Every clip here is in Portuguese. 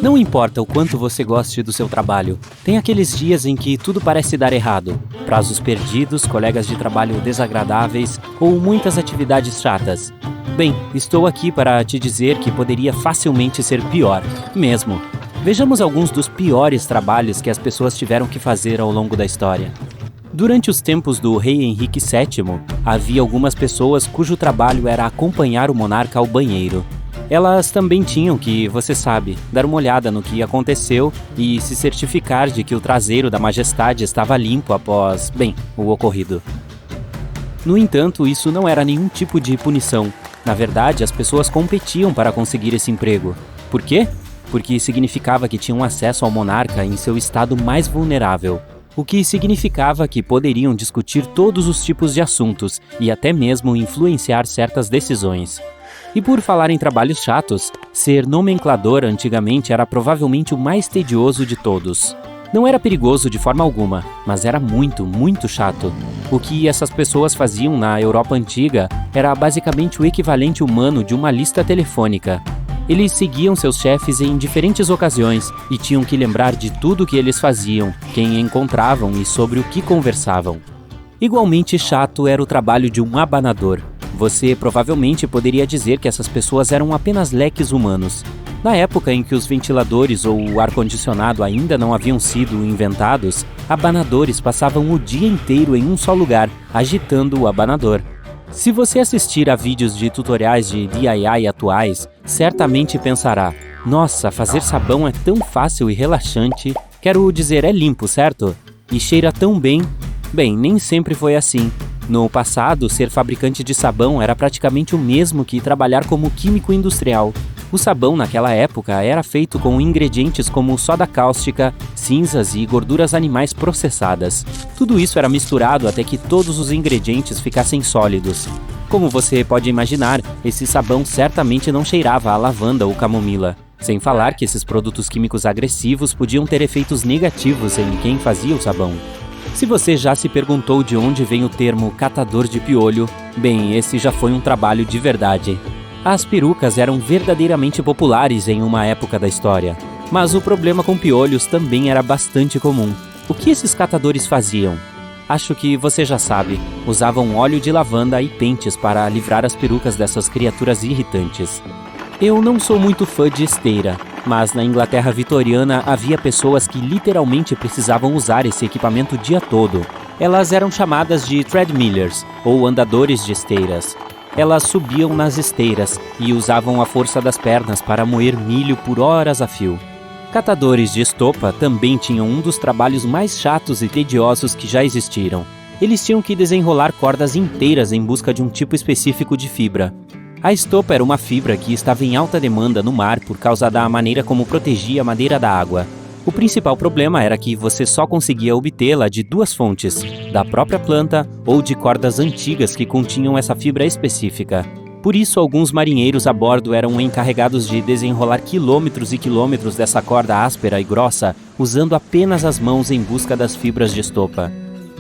Não importa o quanto você goste do seu trabalho, tem aqueles dias em que tudo parece dar errado. Prazos perdidos, colegas de trabalho desagradáveis ou muitas atividades chatas. Bem, estou aqui para te dizer que poderia facilmente ser pior, mesmo. Vejamos alguns dos piores trabalhos que as pessoas tiveram que fazer ao longo da história. Durante os tempos do rei Henrique VII, havia algumas pessoas cujo trabalho era acompanhar o monarca ao banheiro. Elas também tinham que, você sabe, dar uma olhada no que aconteceu e se certificar de que o traseiro da majestade estava limpo após, o ocorrido. No entanto, isso não era nenhum tipo de punição. Na verdade, as pessoas competiam para conseguir esse emprego. Por quê? Porque significava que tinham acesso ao monarca em seu estado mais vulnerável. O que significava que poderiam discutir todos os tipos de assuntos e até mesmo influenciar certas decisões. E por falar em trabalhos chatos, ser nomenclador antigamente era provavelmente o mais tedioso de todos. Não era perigoso de forma alguma, mas era muito, muito chato. O que essas pessoas faziam na Europa antiga era basicamente o equivalente humano de uma lista telefônica. Eles seguiam seus chefes em diferentes ocasiões e tinham que lembrar de tudo o que eles faziam, quem encontravam e sobre o que conversavam. Igualmente chato era o trabalho de um abanador. Você provavelmente poderia dizer que essas pessoas eram apenas leques humanos. Na época em que os ventiladores ou o ar-condicionado ainda não haviam sido inventados, abanadores passavam o dia inteiro em um só lugar, agitando o abanador. Se você assistir a vídeos de tutoriais de DIY atuais, certamente pensará: nossa, fazer sabão é tão fácil e relaxante. Quero dizer, é limpo, certo? E cheira tão bem. Bem, nem sempre foi assim. No passado, ser fabricante de sabão era praticamente o mesmo que trabalhar como químico industrial. O sabão naquela época era feito com ingredientes como soda cáustica, cinzas e gorduras animais processadas. Tudo isso era misturado até que todos os ingredientes ficassem sólidos. Como você pode imaginar, esse sabão certamente não cheirava a lavanda ou camomila. Sem falar que esses produtos químicos agressivos podiam ter efeitos negativos em quem fazia o sabão. Se você já se perguntou de onde vem o termo catador de piolho, esse já foi um trabalho de verdade. As perucas eram verdadeiramente populares em uma época da história, mas o problema com piolhos também era bastante comum. O que esses catadores faziam? Acho que você já sabe, usavam óleo de lavanda e pentes para livrar as perucas dessas criaturas irritantes. Eu não sou muito fã de esteira, mas na Inglaterra vitoriana havia pessoas que literalmente precisavam usar esse equipamento o dia todo. Elas eram chamadas de treadmillers, ou andadores de esteiras. Elas subiam nas esteiras e usavam a força das pernas para moer milho por horas a fio. Catadores de estopa também tinham um dos trabalhos mais chatos e tediosos que já existiram. Eles tinham que desenrolar cordas inteiras em busca de um tipo específico de fibra. A estopa era uma fibra que estava em alta demanda no mar por causa da maneira como protegia a madeira da água. O principal problema era que você só conseguia obtê-la de duas fontes, da própria planta ou de cordas antigas que continham essa fibra específica. Por isso, alguns marinheiros a bordo eram encarregados de desenrolar quilômetros e quilômetros dessa corda áspera e grossa, usando apenas as mãos em busca das fibras de estopa.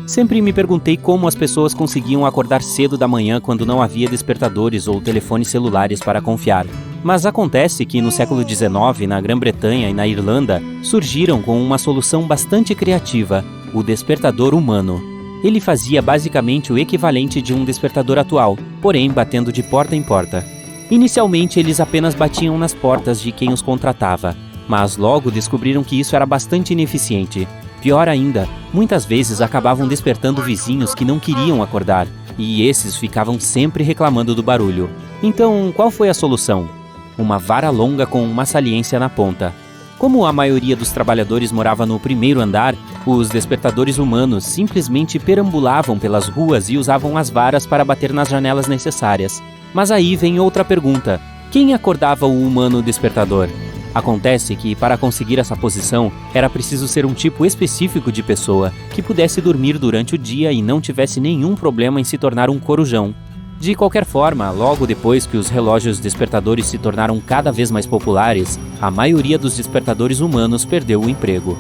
Sempre me perguntei como as pessoas conseguiam acordar cedo da manhã quando não havia despertadores ou telefones celulares para confiar. Mas acontece que no século XIX, na Grã-Bretanha e na Irlanda, surgiram com uma solução bastante criativa, o despertador humano. Ele fazia basicamente o equivalente de um despertador atual, porém batendo de porta em porta. Inicialmente, eles apenas batiam nas portas de quem os contratava, mas logo descobriram que isso era bastante ineficiente. Pior ainda, muitas vezes acabavam despertando vizinhos que não queriam acordar, e esses ficavam sempre reclamando do barulho. Então, qual foi a solução? Uma vara longa com uma saliência na ponta. Como a maioria dos trabalhadores morava no primeiro andar, os despertadores humanos simplesmente perambulavam pelas ruas e usavam as varas para bater nas janelas necessárias. Mas aí vem outra pergunta: quem acordava o humano despertador? Acontece que, para conseguir essa posição, era preciso ser um tipo específico de pessoa que pudesse dormir durante o dia e não tivesse nenhum problema em se tornar um corujão. De qualquer forma, logo depois que os relógios despertadores se tornaram cada vez mais populares, a maioria dos despertadores humanos perdeu o emprego.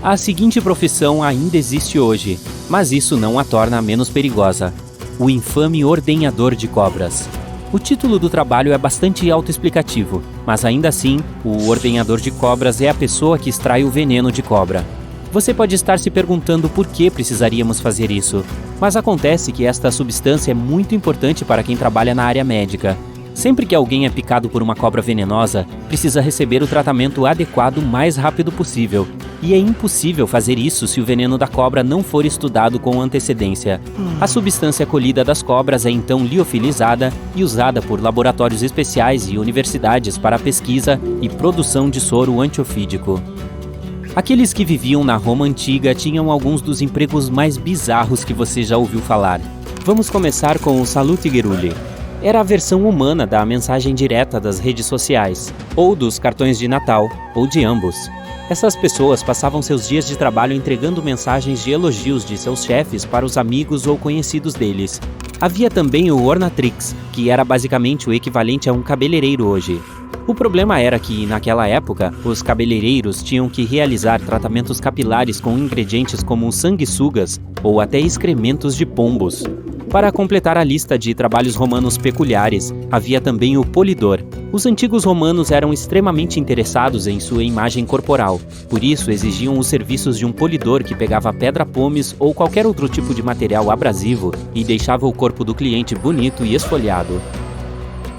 A seguinte profissão ainda existe hoje, mas isso não a torna menos perigosa: o infame ordenhador de cobras. O título do trabalho é bastante autoexplicativo, mas ainda assim, o ordenhador de cobras é a pessoa que extrai o veneno de cobra. Você pode estar se perguntando por que precisaríamos fazer isso, mas acontece que esta substância é muito importante para quem trabalha na área médica. Sempre que alguém é picado por uma cobra venenosa, precisa receber o tratamento adequado o mais rápido possível. E é impossível fazer isso se o veneno da cobra não for estudado com antecedência. A substância colhida das cobras é então liofilizada e usada por laboratórios especiais e universidades para a pesquisa e produção de soro antiofídico. Aqueles que viviam na Roma antiga tinham alguns dos empregos mais bizarros que você já ouviu falar. Vamos começar com o Salute Geruli. Era a versão humana da mensagem direta das redes sociais, ou dos cartões de Natal, ou de ambos. Essas pessoas passavam seus dias de trabalho entregando mensagens de elogios de seus chefes para os amigos ou conhecidos deles. Havia também o Ornatrix, que era basicamente o equivalente a um cabeleireiro hoje. O problema era que, naquela época, os cabeleireiros tinham que realizar tratamentos capilares com ingredientes como sanguessugas ou até excrementos de pombos. Para completar a lista de trabalhos romanos peculiares, havia também o polidor. Os antigos romanos eram extremamente interessados em sua imagem corporal, por isso exigiam os serviços de um polidor que pegava pedra-pomes ou qualquer outro tipo de material abrasivo e deixava o corpo do cliente bonito e esfoliado.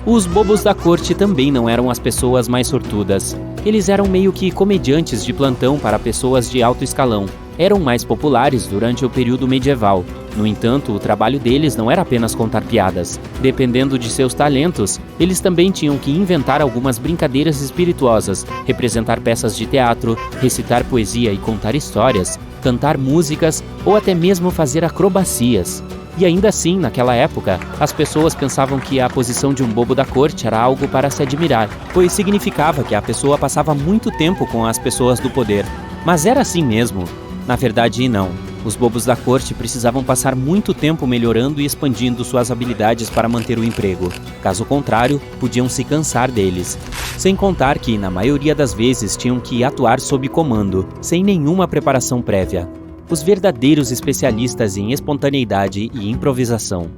Os bobos da corte também não eram as pessoas mais sortudas. Eles eram meio que comediantes de plantão para pessoas de alto escalão. Eram mais populares durante o período medieval. No entanto, o trabalho deles não era apenas contar piadas. Dependendo de seus talentos, eles também tinham que inventar algumas brincadeiras espirituosas, representar peças de teatro, recitar poesia e contar histórias, cantar músicas ou até mesmo fazer acrobacias. E ainda assim, naquela época, as pessoas pensavam que a posição de um bobo da corte era algo para se admirar, pois significava que a pessoa passava muito tempo com as pessoas do poder. Mas era assim mesmo? Na verdade, não. Os bobos da corte precisavam passar muito tempo melhorando e expandindo suas habilidades para manter o emprego. Caso contrário, podiam se cansar deles. Sem contar que, na maioria das vezes, tinham que atuar sob comando, sem nenhuma preparação prévia. Os verdadeiros especialistas em espontaneidade e improvisação.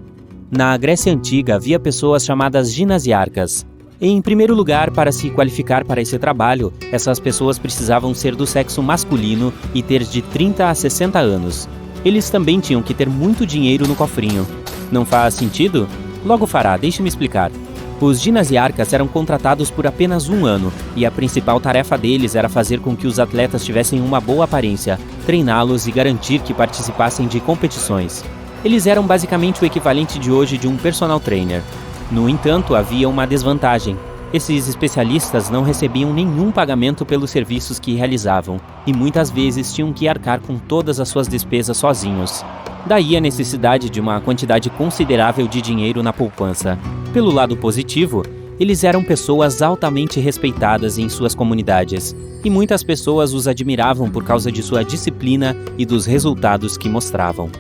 Na Grécia Antiga havia pessoas chamadas ginasiarcas. Em primeiro lugar, para se qualificar para esse trabalho, essas pessoas precisavam ser do sexo masculino e ter de 30 a 60 anos. Eles também tinham que ter muito dinheiro no cofrinho. Não faz sentido? Logo fará, deixe-me explicar. Os ginasiarcas eram contratados por apenas um ano, e a principal tarefa deles era fazer com que os atletas tivessem uma boa aparência, treiná-los e garantir que participassem de competições. Eles eram basicamente o equivalente de hoje de um personal trainer. No entanto, havia uma desvantagem. Esses especialistas não recebiam nenhum pagamento pelos serviços que realizavam, e muitas vezes tinham que arcar com todas as suas despesas sozinhos. Daí a necessidade de uma quantidade considerável de dinheiro na poupança. Pelo lado positivo, eles eram pessoas altamente respeitadas em suas comunidades, e muitas pessoas os admiravam por causa de sua disciplina e dos resultados que mostravam.